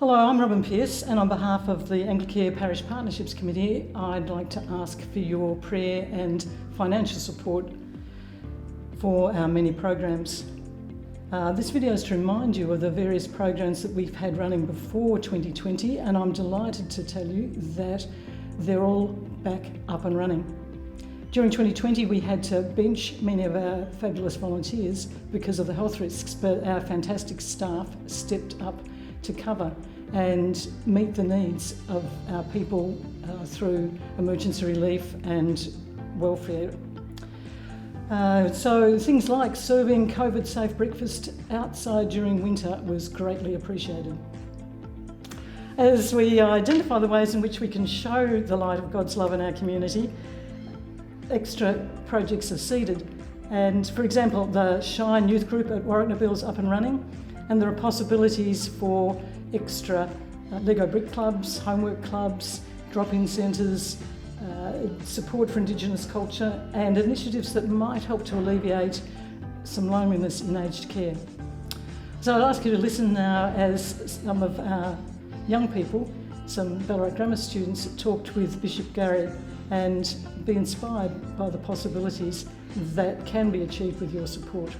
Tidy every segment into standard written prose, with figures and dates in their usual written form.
Hello, I'm Robin Pearce, and on behalf of the Anglicare Parish Partnerships Committee, I'd like to ask for your prayer and financial support for our many programs. This video is to remind you of the various programs that we've had running before 2020, and I'm delighted to tell you that they're all back up and running. During 2020, we had to bench many of our fabulous volunteers because of the health risks, but our fantastic staff stepped up to cover and meet the needs of our people through emergency relief and welfare. So things like serving COVID-safe breakfast outside during winter was greatly appreciated. As we identify the ways in which we can show the light of God's love in our community, extra projects are seeded. And for example, the Shine Youth Group at Warwicknabeal is up and running, and there are possibilities for extra Lego brick clubs, homework clubs, drop-in centres, support for Indigenous culture, and initiatives that might help to alleviate some loneliness in aged care. So I'd ask you to listen now as some of our young people, some Ballarat Grammar students, talked with Bishop Gary and be inspired by the possibilities that can be achieved with your support.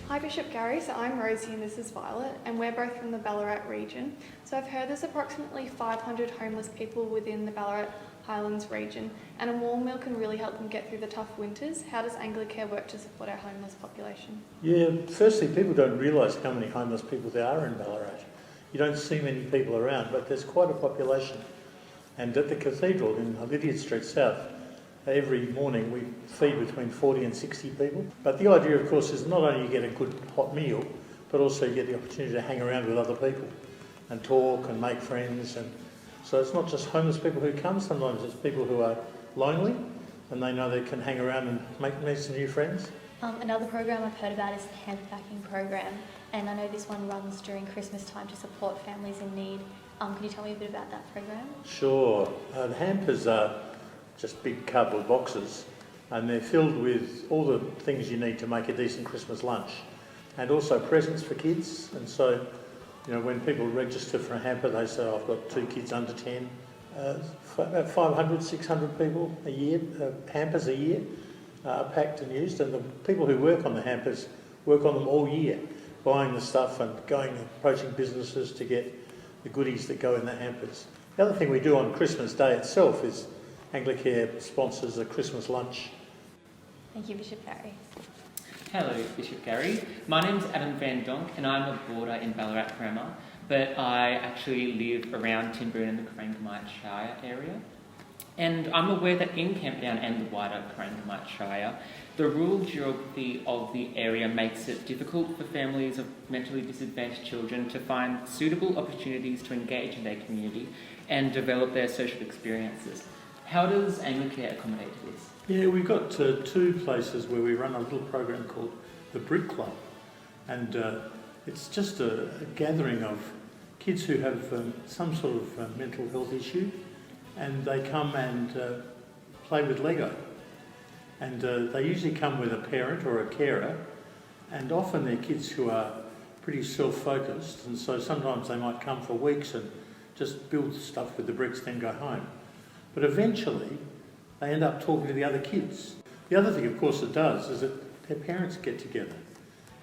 Hi Bishop Gary, so I'm Rosie and this is Violet, and we're both from the Ballarat region. So I've heard there's approximately 500 homeless people within the Ballarat Highlands region, and a warm meal can really help them get through the tough winters. How does Anglicare work to support our homeless population? Yeah, firstly, people don't realise how many homeless people there are in Ballarat. You don't see many people around, but there's quite a population. And at the cathedral in Lydiard Street South, every morning we feed between 40 and 60 people. But the idea, of course, is not only you get a good hot meal, but also you get the opportunity to hang around with other people and talk and make friends. And so it's not just homeless people who come, sometimes it's people who are lonely and they know they can hang around and make some new friends. Another program I've heard about is the hamper packing program, and I know this one runs during Christmas time to support families in need. Could you tell me a bit about that program? Sure. The hampers are just big cardboard boxes, and they're filled with all the things you need to make a decent Christmas lunch, and also presents for kids. And so, you know, when people register for a hamper, they say, I've got 2 kids under 10. About 500, 600 people a year, hampers a year, are packed and used, and the people who work on the hampers work on them all year, buying the stuff and approaching businesses to get the goodies that go in the hampers. The other thing we do on Christmas Day itself is Anglicare sponsors a Christmas lunch. Thank you, Bishop Gary. Hello, Bishop Gary. My name's Adam Van Donk and I'm a boarder in Ballarat Grammar, but I actually live around Timbroon and the Corangamite Shire area. And I'm aware that in Camperdown and the wider Corangamite Shire, the rural geography of the area makes it difficult for families of mentally disadvantaged children to find suitable opportunities to engage in their community and develop their social experiences. How does Anglicare accommodate this? Yeah, we've got 2 places where we run a little program called the Brick Club, and it's just a gathering of kids who have some sort of mental health issue, and they come and play with Lego. And they usually come with a parent or a carer, and often they're kids who are pretty self-focused, and so sometimes they might come for weeks and just build stuff with the bricks, then go home. But eventually, they end up talking to the other kids. The other thing, of course, it does is that their parents get together,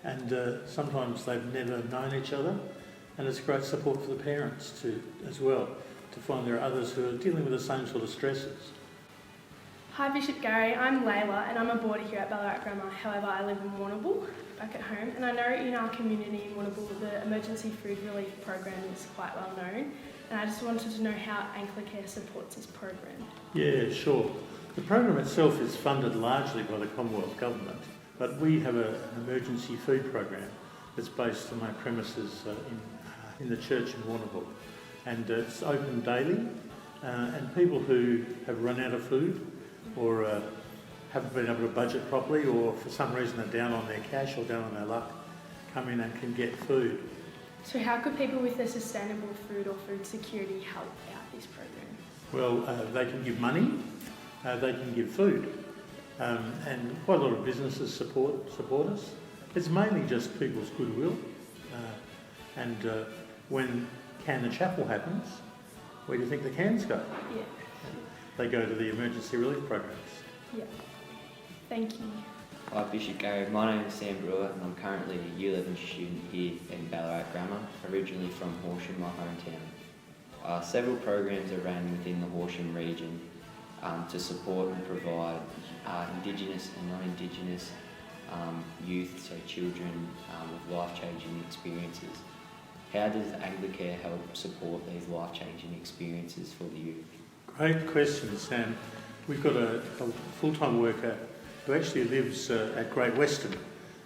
and sometimes they've never known each other, and it's great support for the parents as well, to find there are others who are dealing with the same sort of stresses. Hi Bishop Gary, I'm Layla and I'm a boarder here at Ballarat Grammar. However, I live in Warrnambool, back at home, and I know in our community in Warrnambool the emergency food relief program is quite well known, and I just wanted to know how Anglicare supports this program. Yeah, sure. The program itself is funded largely by the Commonwealth Government, but we have an emergency food program that's based on our premises in the church in Warrnambool, and it's open daily, and people who have run out of food or haven't been able to budget properly, or for some reason are down on their cash or down on their luck, come in and can get food. So how could people with a sustainable food or food security help out this program? Well, they can give money, they can give food, and quite a lot of businesses support us. It's mainly just people's goodwill. And when Can the Chapel happens, where do you think the cans go? Yeah. They go to the emergency relief programs. Yeah. Thank you. Hi Bishop Gary, my name is Sam Brewer and I'm currently a Year 11 student here in Ballarat Grammar, originally from Horsham, my hometown. Several programs are run within the Horsham region to support and provide Indigenous and non-Indigenous youth, so children with life-changing experiences. How does Anglicare help support these life-changing experiences for the youth? Great question, Sam. We've got a full-time worker who actually lives at Great Western,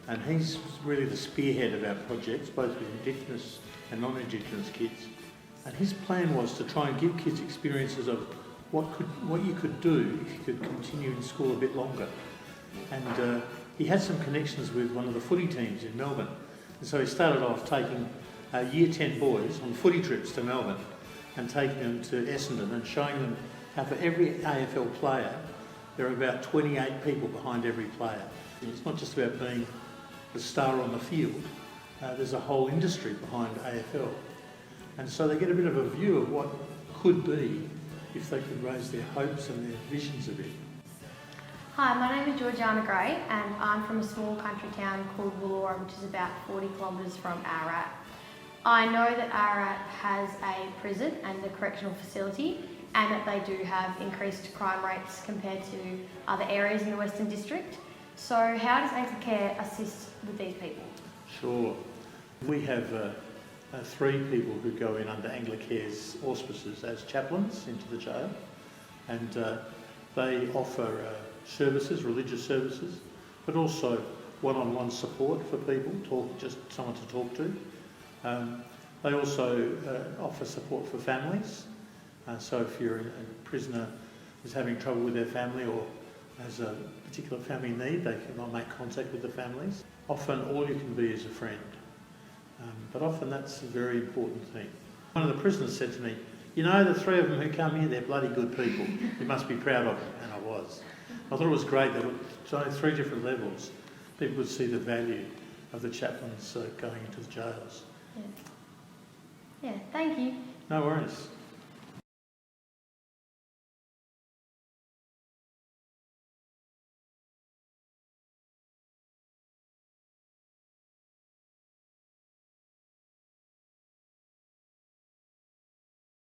and he's really the spearhead of our projects, both with Indigenous and non-Indigenous kids. And his plan was to try and give kids experiences of what you could do if you could continue in school a bit longer. And he had some connections with one of the footy teams in Melbourne. And so he started off taking Year 10 boys on footy trips to Melbourne and taking them to Essendon and showing them how for every AFL player, there are about 28 people behind every player. It's not just about being the star on the field, there's a whole industry behind AFL. And so they get a bit of a view of what could be if they could raise their hopes and their visions a bit. Hi, my name is Georgiana Gray and I'm from a small country town called Wollora, which is about 40 kilometres from Ararat. I know that Ararat has a prison and a correctional facility and that they do have increased crime rates compared to other areas in the Western District. So how does Anglicare assist with these people? Sure. We have 3 people who go in under Anglicare's auspices as chaplains into the jail, and they offer services, religious services, but also one-on-one support for people, just someone to talk to. They also offer support for families. So if you're a prisoner who's having trouble with their family or has a particular family need, they can make contact with the families. Often all you can be is a friend, but often that's a very important thing. One of the prisoners said to me, "You know, the 3 of them who come here, they're bloody good people. You must be proud of them." And I was. I thought it was great that on 3 different levels, people would see the value of the chaplains going into the jails. Yeah, thank you. No worries.